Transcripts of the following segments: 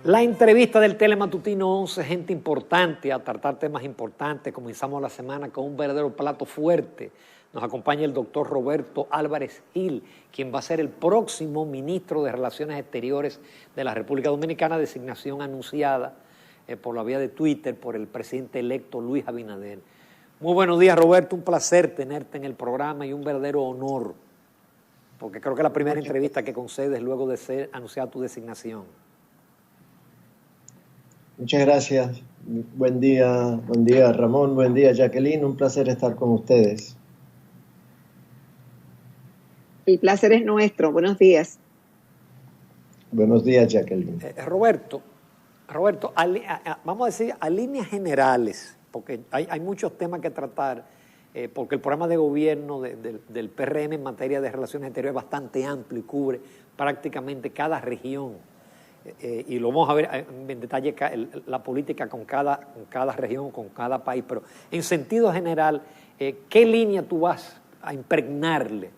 La entrevista del Telematutino 11, gente importante, a tratar temas importantes. Comenzamos la semana con un verdadero plato fuerte. Nos acompaña el doctor Roberto Álvarez Gil, quien va a ser el próximo ministro de Relaciones Exteriores de la República Dominicana, designación anunciada por la vía de Twitter por el presidente electo Luis Abinader. Muy buenos días, Roberto, un placer tenerte en el programa y un verdadero honor, porque creo que es la primera entrevista que concedes luego de ser anunciada tu designación. Muchas gracias. Buen día Ramón, buen día Jacqueline, un placer estar con ustedes. El placer es nuestro, buenos días. Buenos días Jacqueline. Roberto, vamos a decir a líneas generales, porque hay muchos temas que tratar, porque el programa de gobierno del PRM en materia de relaciones exteriores es bastante amplio y cubre prácticamente cada región. Y lo vamos a ver en detalle la política con cada región, con cada país, pero en sentido general, ¿qué línea tú vas a impregnarle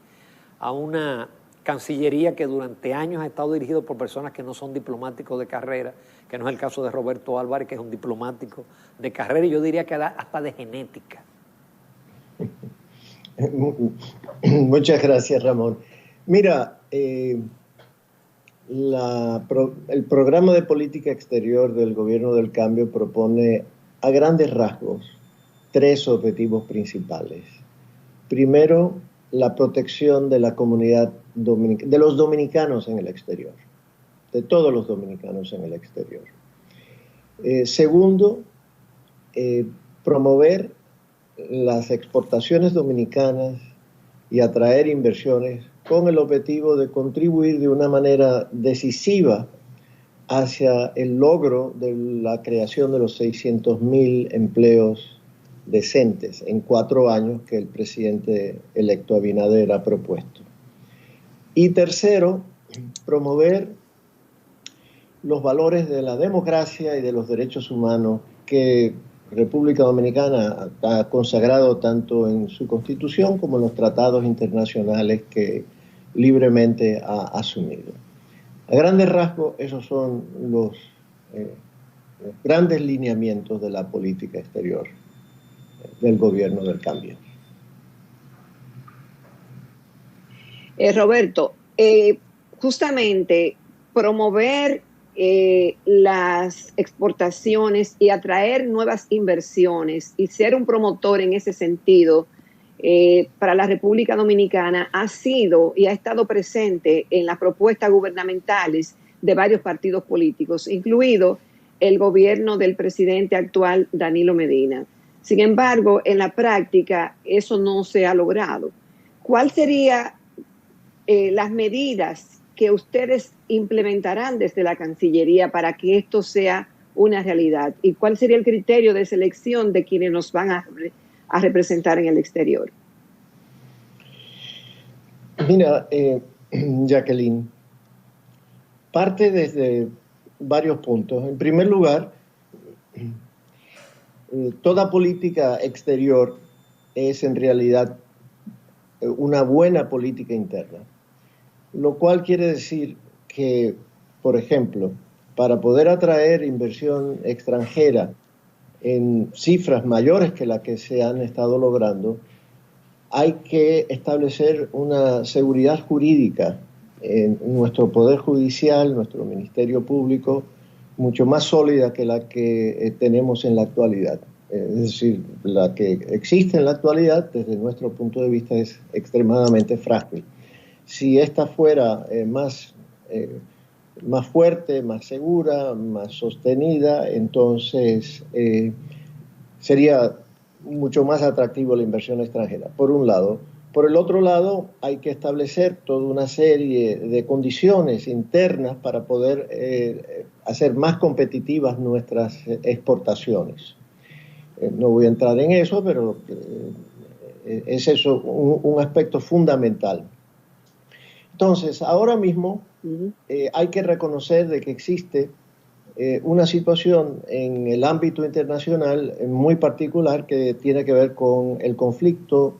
a una Cancillería que durante años ha estado dirigido por personas que no son diplomáticos de carrera, que no es el caso de Roberto Álvarez, que es un diplomático de carrera, y yo diría que hasta de genética? Muchas gracias, Ramón. Mira, el programa de política exterior del Gobierno del Cambio propone a grandes rasgos 3 objetivos principales. Primero, la protección de la comunidad de los dominicanos en el exterior, de todos los dominicanos en el exterior. Segundo, promover las exportaciones dominicanas y atraer inversiones con el objetivo de contribuir de una manera decisiva hacia el logro de la creación de los 600,000 empleos decentes en 4 años que el presidente electo Abinader ha propuesto. Y tercero, promover los valores de la democracia y de los derechos humanos que República Dominicana ha consagrado tanto en su Constitución como en los tratados internacionales que libremente ha asumido. A grandes rasgos, esos son los grandes lineamientos de la política exterior del Gobierno del Cambio. Roberto, justamente promover las exportaciones y atraer nuevas inversiones y ser un promotor en ese sentido para la República Dominicana ha sido y ha estado presente en las propuestas gubernamentales de varios partidos políticos, incluido el gobierno del presidente actual Danilo Medina. Sin embargo, en la práctica eso no se ha logrado. ¿Cuáles serían las medidas que ustedes implementarán desde la Cancillería para que esto sea una realidad? ¿Y cuál sería el criterio de selección de quienes nos van a representar en el exterior? Mira, Jacqueline, parte desde varios puntos. En primer lugar, toda política exterior es en realidad una buena política interna, lo cual quiere decir que, por ejemplo, para poder atraer inversión extranjera en cifras mayores que las que se han estado logrando, hay que establecer una seguridad jurídica en nuestro Poder Judicial, nuestro Ministerio Público, mucho más sólida que la que tenemos en la actualidad. Es decir, la que existe en la actualidad, desde nuestro punto de vista, es extremadamente frágil. Si esta fuera más fuerte, más segura, más sostenida, entonces sería mucho más atractivo la inversión extranjera, por un lado. Por el otro lado, hay que establecer toda una serie de condiciones internas para poder hacer más competitivas nuestras exportaciones. No voy a entrar en eso, pero es eso un aspecto fundamental. Entonces, ahora mismo hay que reconocer de que existe una situación en el ámbito internacional muy particular que tiene que ver con el conflicto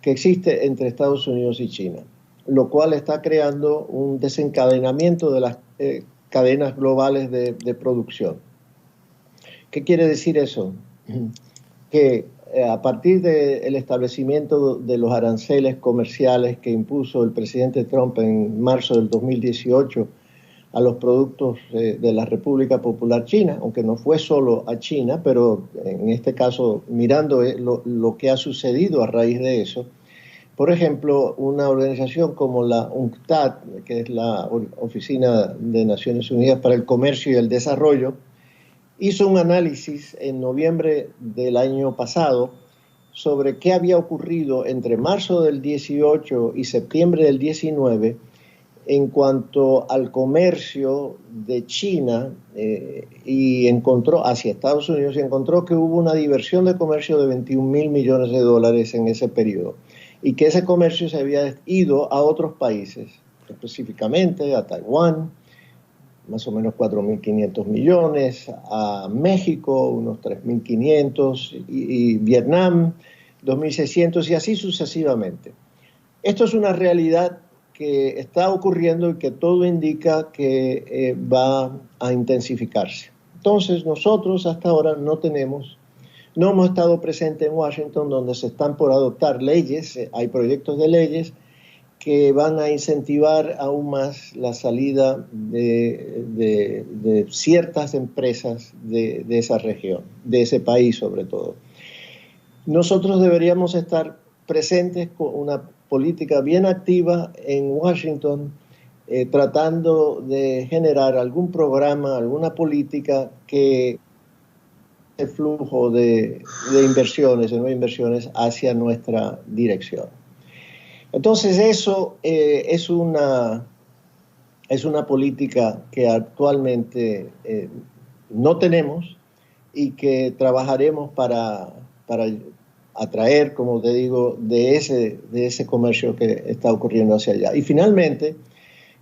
que existe entre Estados Unidos y China, lo cual está creando un desencadenamiento de las cadenas globales de producción. ¿Qué quiere decir eso? Que a partir del establecimiento de los aranceles comerciales que impuso el presidente Trump en marzo del 2018 a los productos de la República Popular China, aunque no fue solo a China, pero en este caso mirando lo que ha sucedido a raíz de eso. Por ejemplo, una organización como la UNCTAD, que es la Oficina de Naciones Unidas para el Comercio y el Desarrollo, hizo un análisis en noviembre del año pasado sobre qué había ocurrido entre marzo del 18 y septiembre del 19 en cuanto al comercio de China y encontró hacia Estados Unidos y encontró que hubo una diversión de comercio de 21.000 millones de dólares en ese periodo y que ese comercio se había ido a otros países, específicamente a Taiwán, más o menos 4.500 millones, a México unos 3.500 y Vietnam 2.600 y así sucesivamente. Esto es una realidad que está ocurriendo y que todo indica que va a intensificarse. Entonces nosotros hasta ahora no hemos estado presentes en Washington, donde se están por adoptar leyes, hay proyectos de leyes que van a incentivar aún más la salida de ciertas empresas de esa región, de ese país sobre todo. Nosotros deberíamos estar presentes con una política bien activa en Washington, tratando de generar algún programa, alguna política que el flujo de inversiones, de nuevas inversiones hacia nuestra dirección. Entonces eso es una política que actualmente no tenemos y que trabajaremos para atraer, como te digo, de ese comercio que está ocurriendo hacia allá. Y finalmente,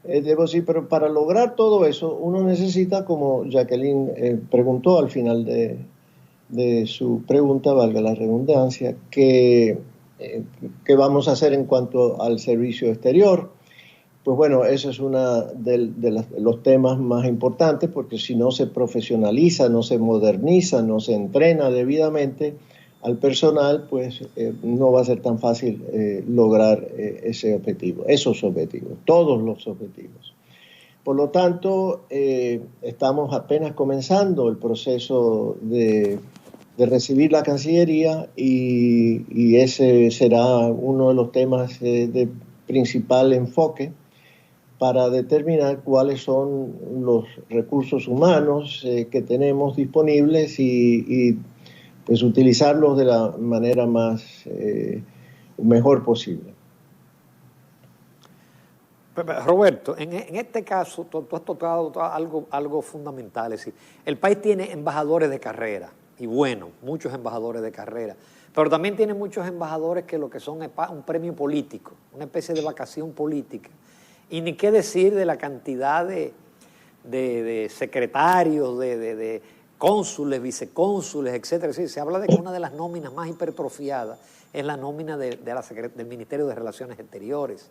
debo decir, pero para lograr todo eso, uno necesita, como Jacqueline preguntó al final de su pregunta, valga la redundancia, ¿qué vamos a hacer en cuanto al servicio exterior? Pues bueno, eso es uno de los temas más importantes, porque si no se profesionaliza, no se moderniza, no se entrena debidamente al personal, pues no va a ser tan fácil lograr esos objetivos, todos los objetivos. Por lo tanto, estamos apenas comenzando el proceso de recibir la Cancillería y ese será uno de los temas de principal enfoque para determinar cuáles son los recursos humanos que tenemos disponibles y pues utilizarlos de la manera mejor posible. Roberto, en este caso tú has tocado algo fundamental, es decir, el país tiene embajadores de carrera, y bueno, muchos embajadores de carrera, pero también tiene muchos embajadores que lo que son es un premio político, una especie de vacación política, y ni qué decir de la cantidad de secretarios, de cónsules, vicecónsules, etcétera. Sí, se habla de que una de las nóminas más hipertrofiadas es la nómina del Ministerio de Relaciones Exteriores.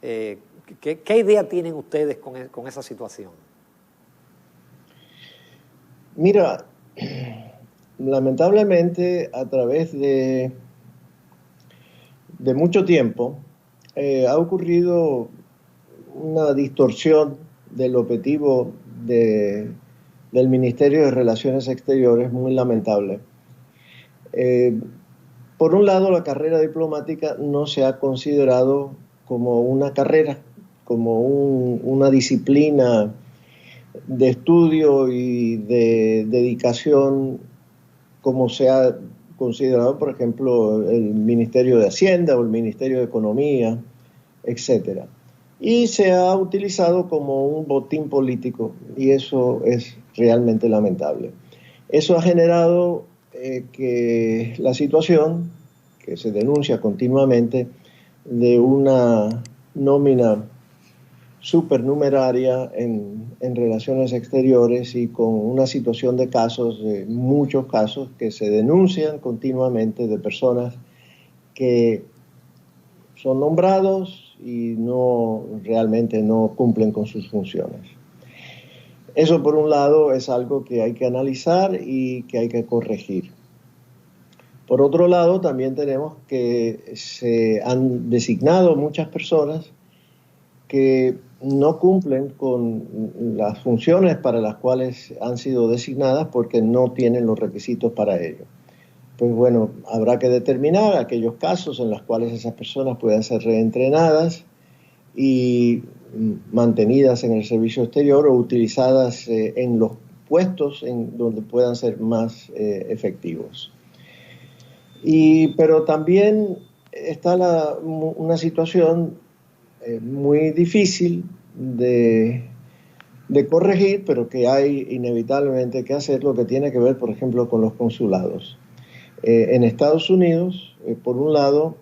¿Qué idea tienen ustedes con esa situación? Mira, lamentablemente a través de mucho tiempo ha ocurrido una distorsión del objetivo del Ministerio de Relaciones Exteriores muy lamentable. Por un lado, la carrera diplomática no se ha considerado como una carrera, como una disciplina de estudio y de dedicación como se ha considerado, por ejemplo, el Ministerio de Hacienda o el Ministerio de Economía, etc. Y se ha utilizado como un botín político y eso es realmente lamentable. Eso ha generado que la situación que se denuncia continuamente de una nómina supernumeraria en relaciones exteriores y con una situación de casos, de muchos casos que se denuncian continuamente de personas que son nombrados y realmente no cumplen con sus funciones. Eso por un lado es algo que hay que analizar y que hay que corregir. Por otro lado, también tenemos que se han designado muchas personas que no cumplen con las funciones para las cuales han sido designadas porque no tienen los requisitos para ello. Pues bueno, habrá que determinar aquellos casos en los cuales esas personas puedan ser reentrenadas y mantenidas en el servicio exterior o utilizadas en los puestos en donde puedan ser más efectivos. Pero también está una situación muy difícil de corregir, pero que hay inevitablemente que hacer, lo que tiene que ver, por ejemplo, con los consulados. En Estados Unidos, por un lado,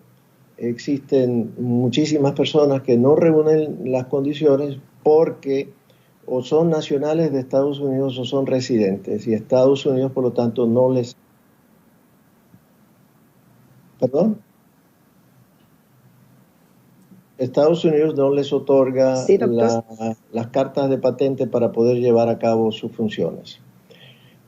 existen muchísimas personas que no reúnen las condiciones porque o son nacionales de Estados Unidos o son residentes, y Estados Unidos, por lo tanto, no les... ¿Perdón? Estados Unidos no les otorga sí, las cartas de patente para poder llevar a cabo sus funciones.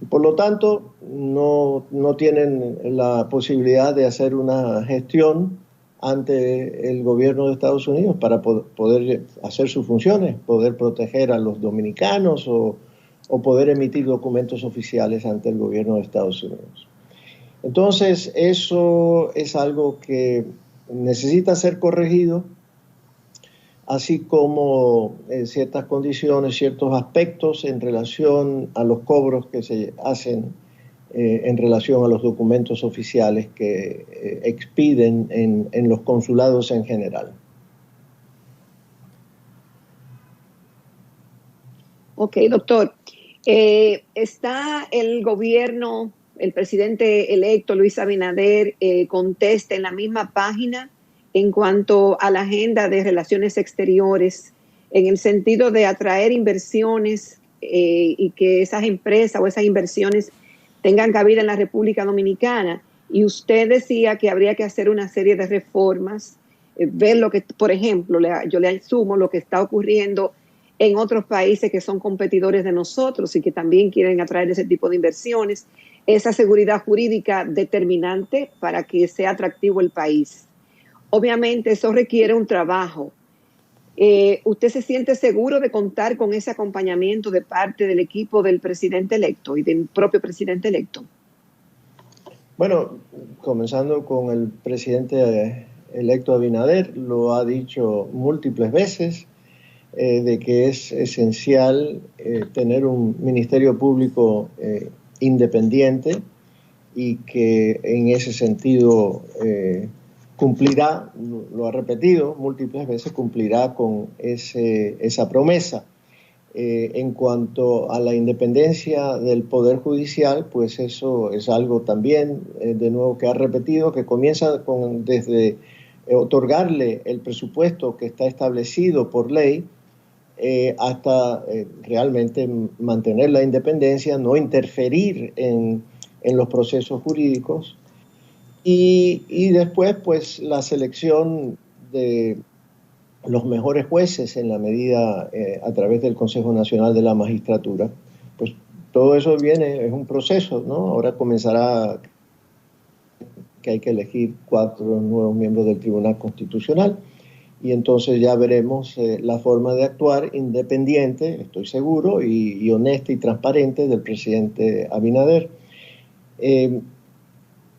Por lo tanto, no tienen la posibilidad de hacer una gestión ante el gobierno de Estados Unidos para poder hacer sus funciones, poder proteger a los dominicanos o poder emitir documentos oficiales ante el gobierno de Estados Unidos. Entonces, eso es algo que necesita ser corregido, así como ciertas condiciones, ciertos aspectos en relación a los cobros que se hacen en relación a los documentos oficiales que expiden en los consulados en general. Ok, doctor. Está el gobierno, el presidente electo Luis Abinader contesta en la misma página en cuanto a la agenda de relaciones exteriores, en el sentido de atraer inversiones y que esas empresas o esas inversiones tengan cabida en la República Dominicana. Y usted decía que habría que hacer una serie de reformas, ver lo que, por ejemplo, yo le asumo lo que está ocurriendo en otros países que son competidores de nosotros y que también quieren atraer ese tipo de inversiones, esa seguridad jurídica determinante para que sea atractivo el país. Obviamente eso requiere un trabajo. ¿Usted se siente seguro de contar con ese acompañamiento de parte del equipo del presidente electo y del propio presidente electo? Bueno, comenzando con el presidente electo Abinader, lo ha dicho múltiples veces, de que es esencial tener un ministerio público independiente y que en ese sentido cumplirá, lo ha repetido múltiples veces, cumplirá con esa promesa. En cuanto a la independencia del Poder Judicial, pues eso es algo también, de nuevo, que ha repetido, que comienza desde otorgarle el presupuesto que está establecido por ley, hasta realmente mantener la independencia, no interferir en los procesos jurídicos. Y después, pues, la selección de los mejores jueces en la medida a través del Consejo Nacional de la Magistratura. Pues todo eso es un proceso, ¿no? Ahora comenzará que hay que elegir 4 nuevos miembros del Tribunal Constitucional y entonces ya veremos la forma de actuar independiente, estoy seguro, y honesta y transparente del presidente Abinader.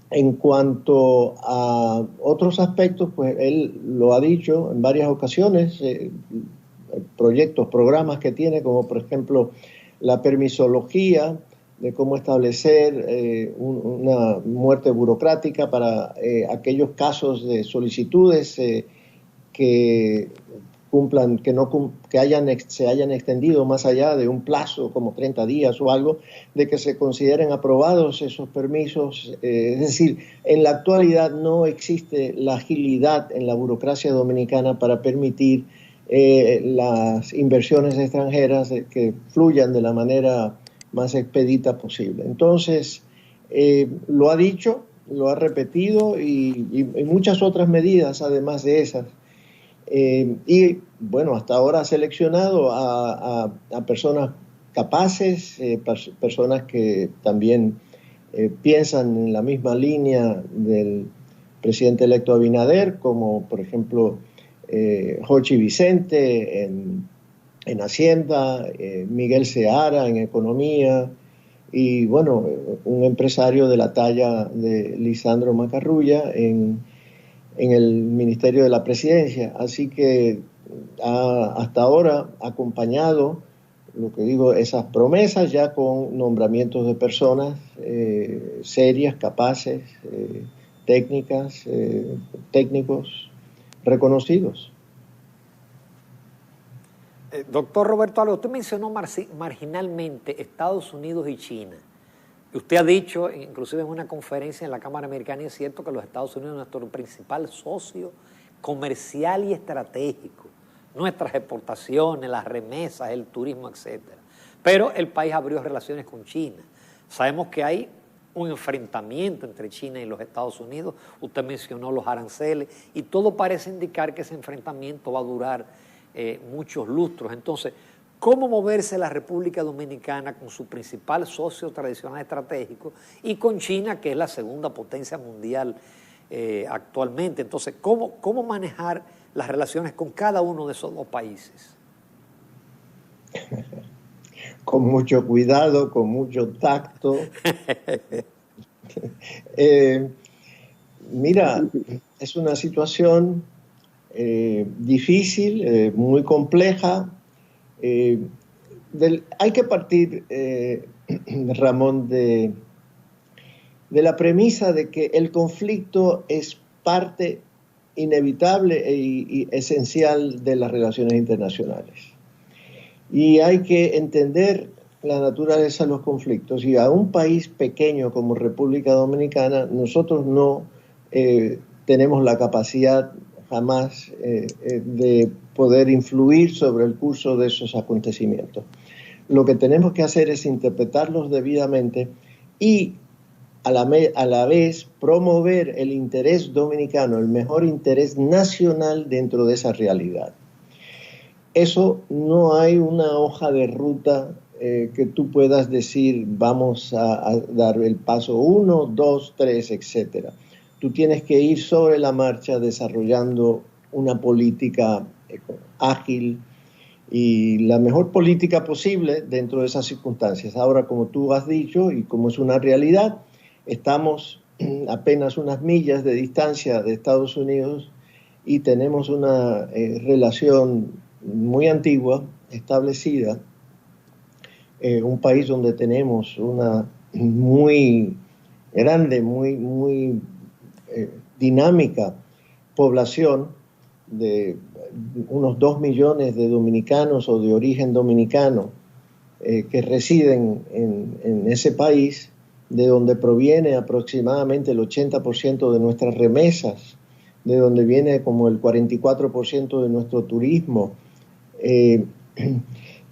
En cuanto a otros aspectos, pues él lo ha dicho en varias ocasiones, programas que tiene, como por ejemplo la permisología, de cómo establecer una muerte burocrática para aquellos casos de solicitudes que cumplan, se hayan extendido más allá de un plazo como 30 días o algo, de que se consideren aprobados esos permisos. Es decir, en la actualidad no existe la agilidad en la burocracia dominicana para permitir las inversiones extranjeras que fluyan de la manera más expedita posible. Entonces, lo ha dicho, lo ha repetido y muchas otras medidas además de esas. Y bueno, hasta ahora ha seleccionado a personas capaces, personas que también piensan en la misma línea del presidente electo Abinader, como por ejemplo Jochi Vicente en Hacienda, Miguel Seara en Economía, y bueno, un empresario de la talla de Lisandro Macarrulla en el Ministerio de la Presidencia. Así que hasta ahora acompañado, lo que digo, esas promesas ya con nombramientos de personas serias, capaces, técnicos reconocidos. Doctor Roberto Álvarez, usted mencionó marginalmente Estados Unidos y China. Usted ha dicho, inclusive en una conferencia en la Cámara Americana, y es cierto que los Estados Unidos es nuestro principal socio comercial y estratégico. Nuestras exportaciones, las remesas, el turismo, etc. Pero el país abrió relaciones con China. Sabemos que hay un enfrentamiento entre China y los Estados Unidos. Usted mencionó los aranceles y todo parece indicar que ese enfrentamiento va a durar muchos lustros. Entonces, ¿cómo moverse la República Dominicana con su principal socio tradicional estratégico y con China, que es la segunda potencia mundial actualmente? Entonces, ¿cómo manejar las relaciones con cada uno de esos dos países? Con mucho cuidado, con mucho tacto. Mira, es una situación difícil, muy compleja. Hay que partir, Ramón, de la premisa de que el conflicto es parte inevitable y esencial de las relaciones internacionales. Y hay que entender la naturaleza de los conflictos. Y a un país pequeño como República Dominicana, nosotros no tenemos la capacidad jamás de poder influir sobre el curso de esos acontecimientos. Lo que tenemos que hacer es interpretarlos debidamente y a la vez promover el interés dominicano, el mejor interés nacional dentro de esa realidad. Eso no hay una hoja de ruta que tú puedas decir vamos a dar el paso 1, 2, 3, etc. Tú tienes que ir sobre la marcha desarrollando una política ágil y la mejor política posible dentro de esas circunstancias. Ahora, como tú has dicho y como es una realidad, estamos apenas unas millas de distancia de Estados Unidos y tenemos una relación muy antigua, establecida, un país donde tenemos una muy grande, muy dinámica población de unos 2 millones de dominicanos o de origen dominicano que residen en ese país, de donde proviene aproximadamente el 80% de nuestras remesas, de donde viene como el 44% de nuestro turismo, de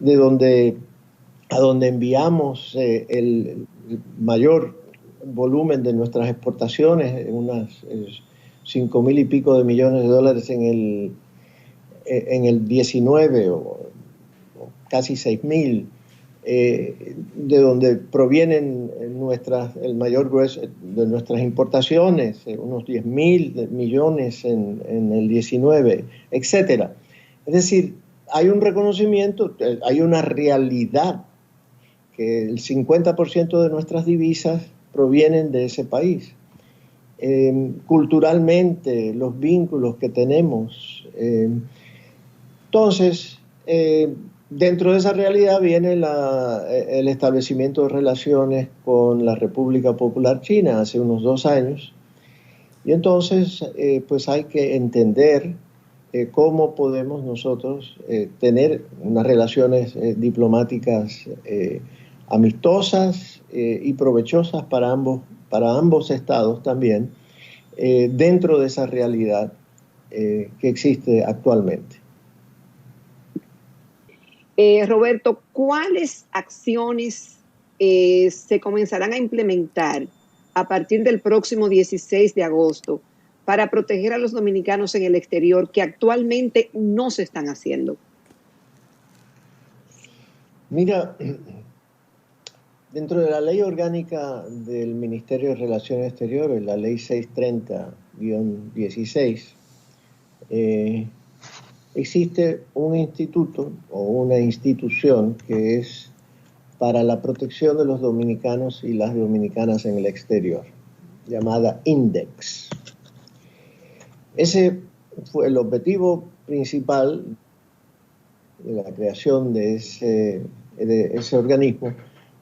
donde a donde enviamos el mayor volumen de nuestras exportaciones, unas 5.000 y pico de millones de dólares en el 19 o casi 6.000, de donde provienen el mayor grueso de nuestras importaciones, unos 10.000 millones en el 19, etc. Es decir, hay un reconocimiento, hay una realidad que el 50% de nuestras divisas provienen de ese país. Culturalmente, los vínculos que tenemos. Entonces, dentro de esa realidad viene el establecimiento de relaciones con la República Popular China hace unos 2 años. Y entonces, pues hay que entender cómo podemos nosotros tener unas relaciones diplomáticas amistosas y provechosas para ambos estados también, dentro de esa realidad que existe actualmente. Roberto, ¿cuáles acciones se comenzarán a implementar a partir del próximo 16 de agosto para proteger a los dominicanos en el exterior que actualmente no se están haciendo? Mira, Dentro de la ley orgánica del Ministerio de Relaciones Exteriores, la ley 630-16, existe un instituto o una institución que es para la protección de los dominicanos y las dominicanas en el exterior, llamada INDEX. Ese fue el objetivo principal de la creación de ese organismo,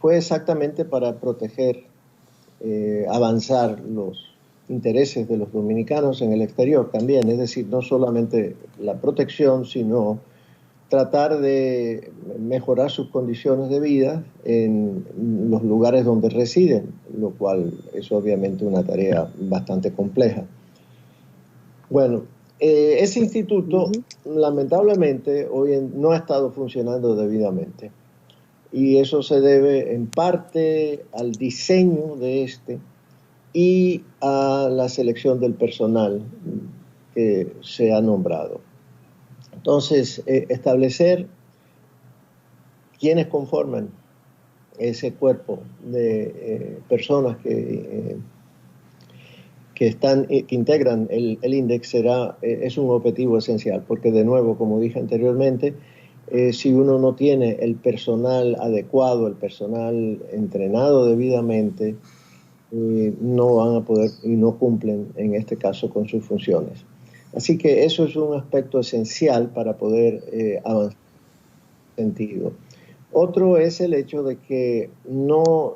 fue exactamente para proteger, avanzar los intereses de los dominicanos en el exterior también, es decir, no solamente la protección, sino tratar de mejorar sus condiciones de vida en los lugares donde residen, lo cual es obviamente una tarea bastante compleja. Bueno, ese instituto lamentablemente hoy no ha estado funcionando debidamente. Y eso se debe en parte al diseño de y a la selección del personal que se ha nombrado. Entonces, establecer quiénes conforman ese cuerpo de personas que integran el INDEX es un objetivo esencial, porque de nuevo, como dije anteriormente, si uno no tiene el personal adecuado, el personal entrenado debidamente, no van a poder y no cumplen en este caso con sus funciones. Así que eso es un aspecto esencial para poder avanzar en ese sentido. Otro es el hecho de que no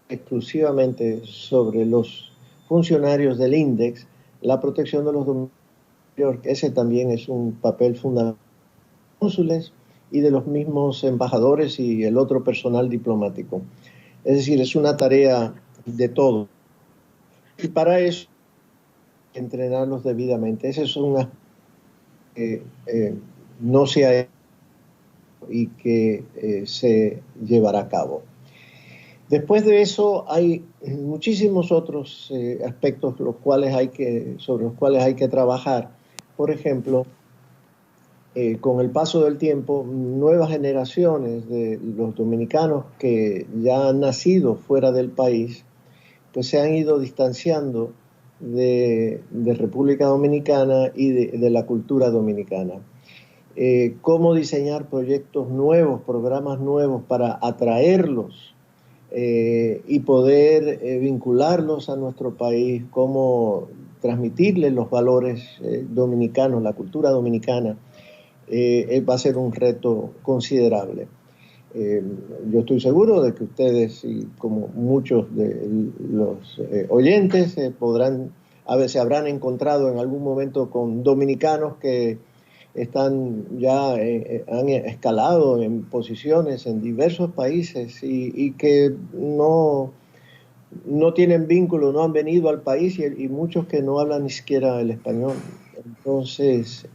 exclusivamente sobre los funcionarios del INDEX, la protección de los dominicanos, ese también es un papel fundamental cónsules y de los mismos embajadores y el otro personal diplomático. Es decir, es una tarea de todo. Y para eso, entrenarlos debidamente. Ese es un aspecto que no se ha hecho y que se llevará a cabo. Después de eso, hay muchísimos otros aspectos sobre los cuales hay que trabajar. Por ejemplo, con el paso del tiempo, nuevas generaciones de los dominicanos que ya han nacido fuera del país, pues se han ido distanciando de República Dominicana y de la cultura dominicana. Cómo diseñar proyectos nuevos, programas nuevos para atraerlos y poder vincularlos a nuestro país, cómo transmitirles los valores dominicanos, la cultura dominicana. Va a ser un reto considerable. Yo estoy seguro de que ustedes, y como muchos de los oyentes, se habrán encontrado en algún momento con dominicanos que han escalado en posiciones en diversos países y que no tienen vínculo, no han venido al país y muchos que no hablan ni siquiera el español. Entonces,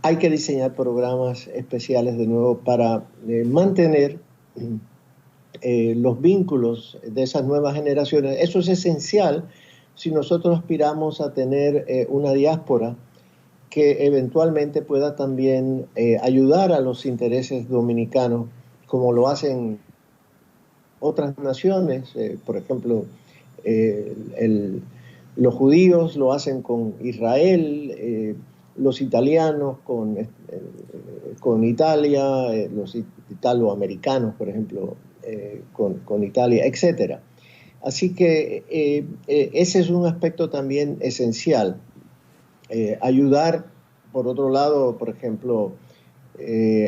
hay que diseñar programas especiales de nuevo para mantener los vínculos de esas nuevas generaciones. Eso es esencial si nosotros aspiramos a tener una diáspora que eventualmente pueda también ayudar a los intereses dominicanos, como lo hacen otras naciones. Por ejemplo, los judíos lo hacen con Israel, los italianos con Italia, los italoamericanos, por ejemplo, con Italia, etc. Así que ese es un aspecto también esencial. Ayudar, por otro lado, por ejemplo,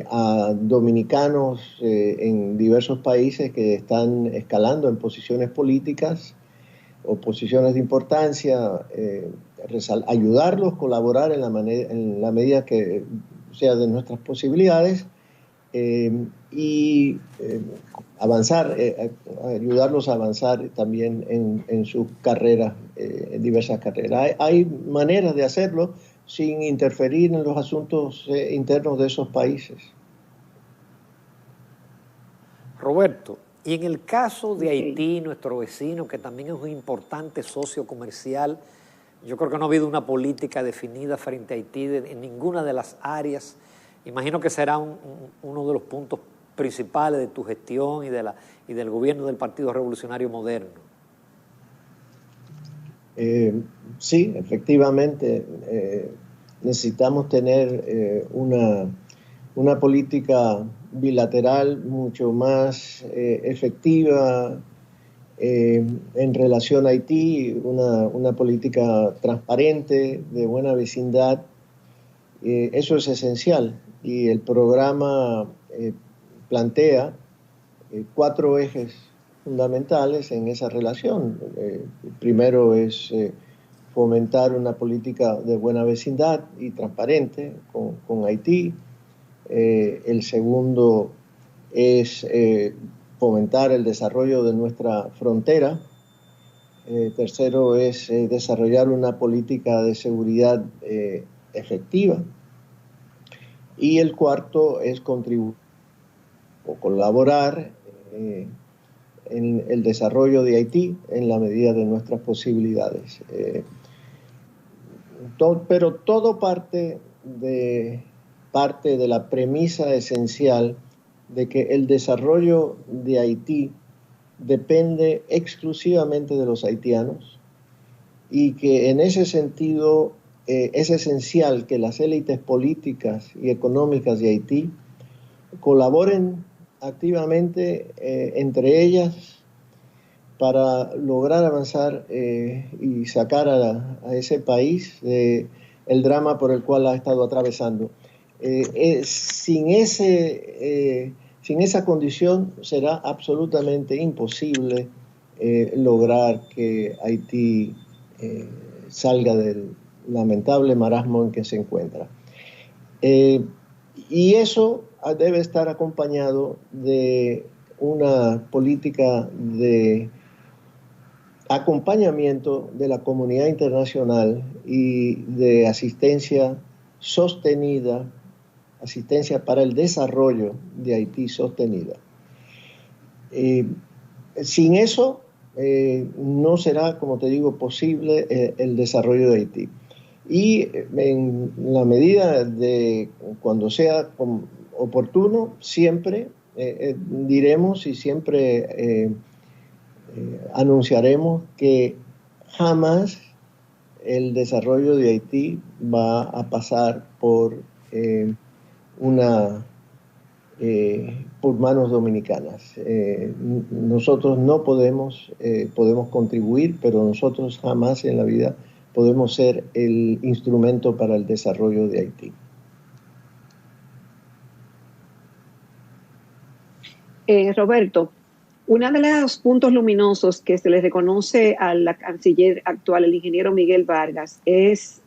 a dominicanos en diversos países que están escalando en posiciones políticas o posiciones de importancia, ayudarlos, colaborar en la medida que sea de nuestras posibilidades y avanzar, ayudarlos a avanzar también en sus carreras, en diversas carreras. Hay maneras de hacerlo sin interferir en los asuntos internos de esos países. Roberto, y en el caso de Haití, nuestro vecino, que también es un importante socio comercial, yo creo que no ha habido una política definida frente a Haití en ninguna de las áreas. Imagino que será uno de los puntos principales de tu gestión y del gobierno del Partido Revolucionario Moderno. Sí, efectivamente, necesitamos tener una política bilateral mucho más efectiva en relación a Haití, una política transparente, de buena vecindad. Eso es esencial y el programa plantea 4 ejes fundamentales en esa relación. Primero es fomentar una política de buena vecindad y transparente con Haití. El segundo es fomentar el desarrollo de nuestra frontera. Tercero es desarrollar una política de seguridad efectiva. Y el cuarto es contribuir o colaborar en el desarrollo de Haití en la medida de nuestras posibilidades. Pero todo parte de la premisa esencial de que el desarrollo de Haití depende exclusivamente de los haitianos y que en ese sentido es esencial que las élites políticas y económicas de Haití colaboren activamente entre ellas para lograr avanzar y sacar a ese país el drama por el cual ha estado atravesando. Sin esa condición será absolutamente imposible lograr que Haití salga del lamentable marasmo en que se encuentra. Y eso debe estar acompañado de una política de acompañamiento de la comunidad internacional y de asistencia sostenida, asistencia para el desarrollo de Haití sostenida. Sin eso no será, como te digo, posible el desarrollo de Haití. Y en la medida de cuando sea oportuno, siempre diremos y siempre anunciaremos que jamás el desarrollo de Haití va a pasar por manos dominicanas. Nosotros no podemos contribuir, pero nosotros jamás en la vida podemos ser el instrumento para el desarrollo de Haití. Roberto, uno de los puntos luminosos que se le reconoce a la canciller actual, el ingeniero Miguel Vargas, es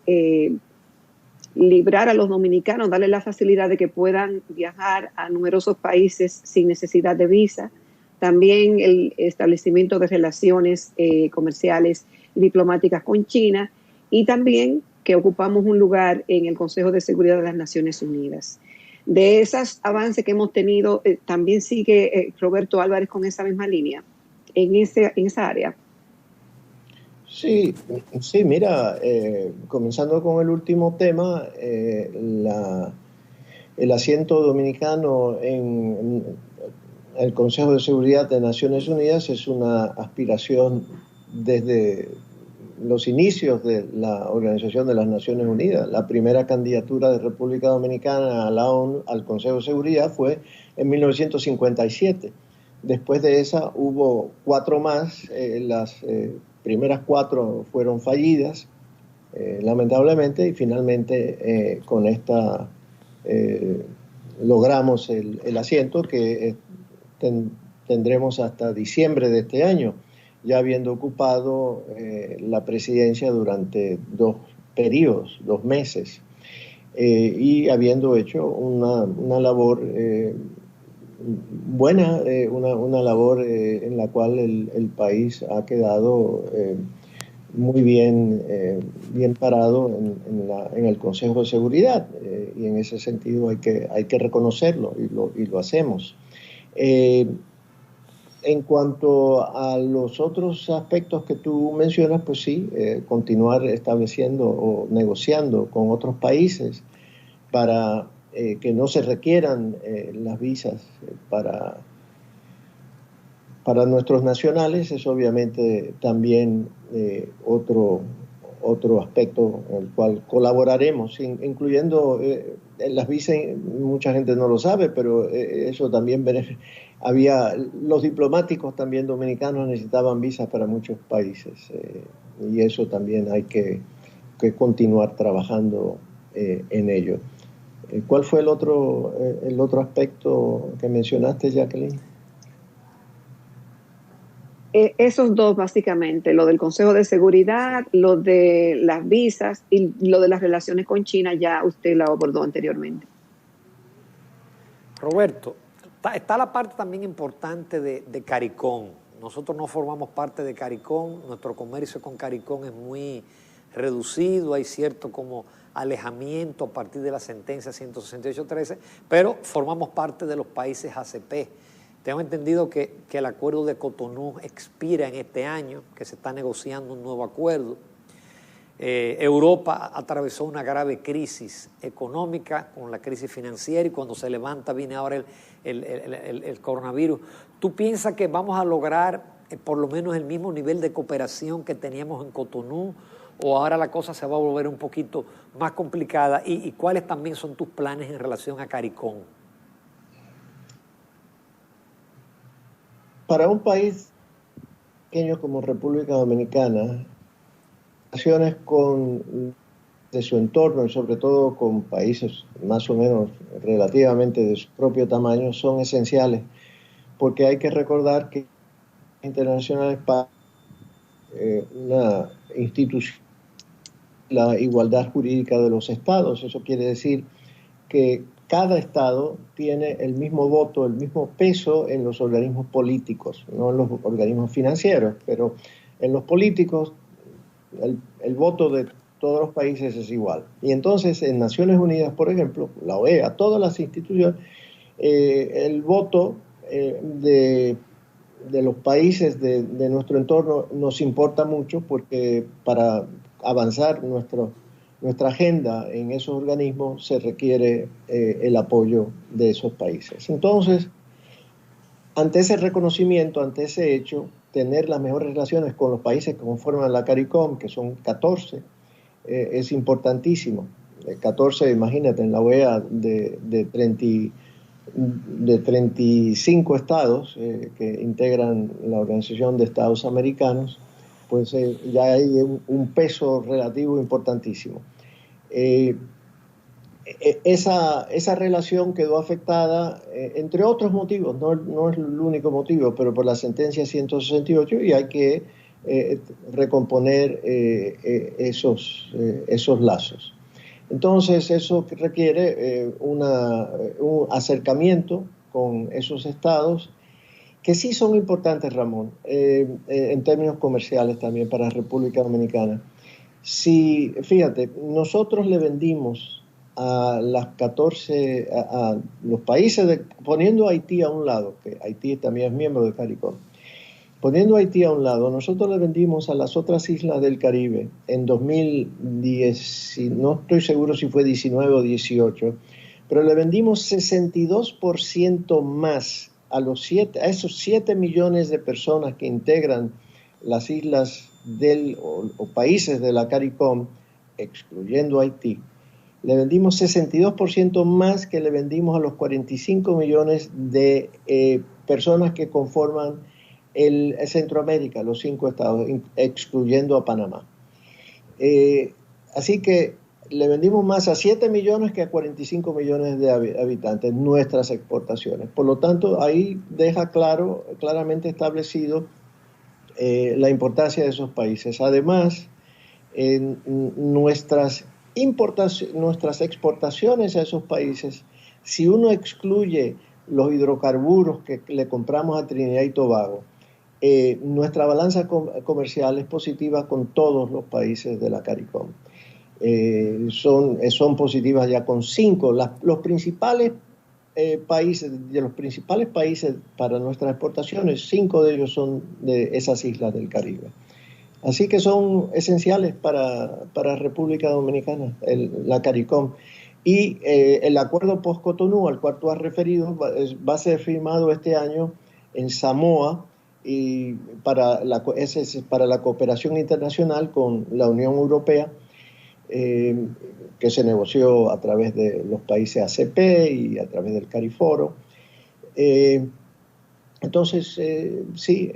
librar a los dominicanos, darle la facilidad de que puedan viajar a numerosos países sin necesidad de visa. También el establecimiento de relaciones comerciales y diplomáticas con China, y también que ocupamos un lugar en el Consejo de Seguridad de las Naciones Unidas. De esos avances que hemos tenido, también sigue Roberto Álvarez con esa misma línea en esa área. Sí, mira, comenzando con el último tema, el asiento dominicano en el Consejo de Seguridad de Naciones Unidas es una aspiración desde los inicios de la Organización de las Naciones Unidas. La primera candidatura de República Dominicana a la ONU, al Consejo de Seguridad, fue en 1957. Después de esa hubo 4 más, las primeras 4 fueron fallidas, lamentablemente, y finalmente con esta logramos el asiento que tendremos hasta diciembre de este año, ya habiendo ocupado la presidencia durante 2 periodos, 2 meses, y habiendo hecho una labor buena, una labor en la cual el país ha quedado muy bien parado en el Consejo de Seguridad, y en ese sentido hay que reconocerlo y lo hacemos. En cuanto a los otros aspectos que tú mencionas, pues sí, continuar estableciendo o negociando con otros países para que no se requieran las visas para nuestros nacionales es obviamente también otro aspecto en el cual colaboraremos, incluyendo las visas. Mucha gente no lo sabe, pero eso también los diplomáticos también dominicanos necesitaban visas para muchos países, y eso también hay que continuar trabajando en ello. ¿Cuál fue el otro aspecto que mencionaste, Jacqueline? Esos dos básicamente, lo del Consejo de Seguridad, lo de las visas y lo de las relaciones con China, ya usted lo abordó anteriormente. Roberto, está la parte también importante de CARICOM. Nosotros no formamos parte de CARICOM, nuestro comercio con CARICOM es muy reducido, hay cierto como alejamiento a partir de la sentencia 168.13, pero formamos parte de los países ACP. Tengo entendido que el acuerdo de Cotonú expira en este año, que se está negociando un nuevo acuerdo. Europa atravesó una grave crisis económica con la crisis financiera, y cuando se levanta viene ahora el coronavirus. ¿Tú piensas que vamos a lograr por lo menos el mismo nivel de cooperación que teníamos en Cotonú, o ahora la cosa se va a volver un poquito más complicada? ¿Y cuáles también son tus planes en relación a CARICOM? Para un país pequeño como República Dominicana, relaciones de su entorno y sobre todo con países más o menos relativamente de su propio tamaño son esenciales, porque hay que recordar que internacionales para una institución, la igualdad jurídica de los estados. Eso quiere decir que cada estado tiene el mismo voto, el mismo peso en los organismos políticos, no en los organismos financieros, pero en los políticos el voto de todos los países es igual. Y entonces en Naciones Unidas, por ejemplo, la OEA, todas las instituciones, el voto de los países de nuestro entorno nos importa mucho, porque para avanzar nuestra agenda en esos organismos se requiere el apoyo de esos países. Entonces, ante ese reconocimiento, ante ese hecho, tener las mejores relaciones con los países que conforman la CARICOM, que son 14, es importantísimo. 14, imagínate, en la OEA de 35 estados que integran la Organización de Estados Americanos, pues ya hay un peso relativo importantísimo. Esa relación quedó afectada, entre otros motivos, no es el único motivo, pero por la sentencia 168, y hay que recomponer esos lazos. Entonces eso requiere un acercamiento con esos estados, que sí son importantes, Ramón, en términos comerciales también para República Dominicana. Si, fíjate, nosotros le vendimos a las 14, a los países, poniendo a Haití a un lado, que Haití también es miembro de CARICOM, poniendo a Haití a un lado, nosotros le vendimos a las otras islas del Caribe en 2010, no estoy seguro si fue 19 o 18, pero le vendimos 62% más a esos 7 millones de personas que integran las islas o países de la CARICOM, excluyendo Haití. Le vendimos 62% más que le vendimos a los 45 millones de personas que conforman el Centroamérica, los 5 estados, excluyendo a Panamá. Así que le vendimos más a 7 millones que a 45 millones de habitantes nuestras exportaciones. Por lo tanto, ahí deja claramente establecido la importancia de esos países. Además, nuestras exportaciones a esos países, si uno excluye los hidrocarburos que le compramos a Trinidad y Tobago, nuestra balanza comercial es positiva con todos los países de la CARICOM. Son positivas ya con 5. Los principales países para nuestras exportaciones, 5 de ellos son de esas islas del Caribe. Así que son esenciales para República Dominicana, la CARICOM. Y el acuerdo post-Cotonú, al cual tú has referido, va a ser firmado este año en Samoa, y ese es para la cooperación internacional con la Unión Europea, que se negoció a través de los países ACP y a través del CARIFORO. Entonces, sí,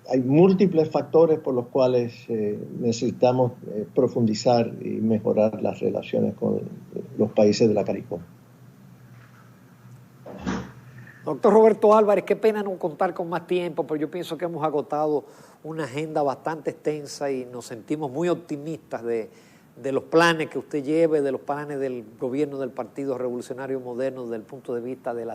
hay múltiples factores por los cuales necesitamos profundizar y mejorar las relaciones con los países de la CARICOM. Doctor Roberto Álvarez, qué pena no contar con más tiempo, pero yo pienso que hemos agotado una agenda bastante extensa y nos sentimos muy optimistas de los planes que usted lleve, de los planes del gobierno del Partido Revolucionario Moderno desde el punto de vista de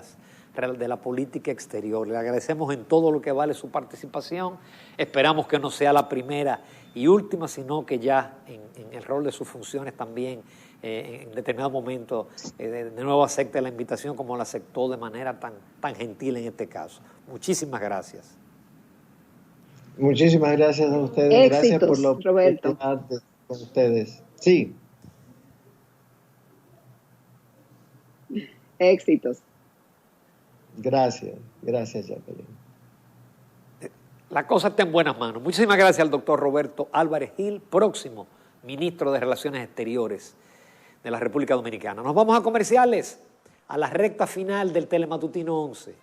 la política exterior. Le agradecemos en todo lo que vale su participación. Esperamos que no sea la primera y última, sino que ya en el rol de sus funciones también en determinado momento de nuevo acepte la invitación como la aceptó de manera tan gentil en este caso. Muchísimas gracias. Muchísimas gracias a ustedes. Éxitos, gracias por la Roberto. oportunidad con ustedes. Sí. Éxitos. Gracias, Jacqueline. La cosa está en buenas manos. Muchísimas gracias al doctor Roberto Álvarez Gil, próximo ministro de Relaciones Exteriores de la República Dominicana. Nos vamos a comerciales, a la recta final del Telematutino 11.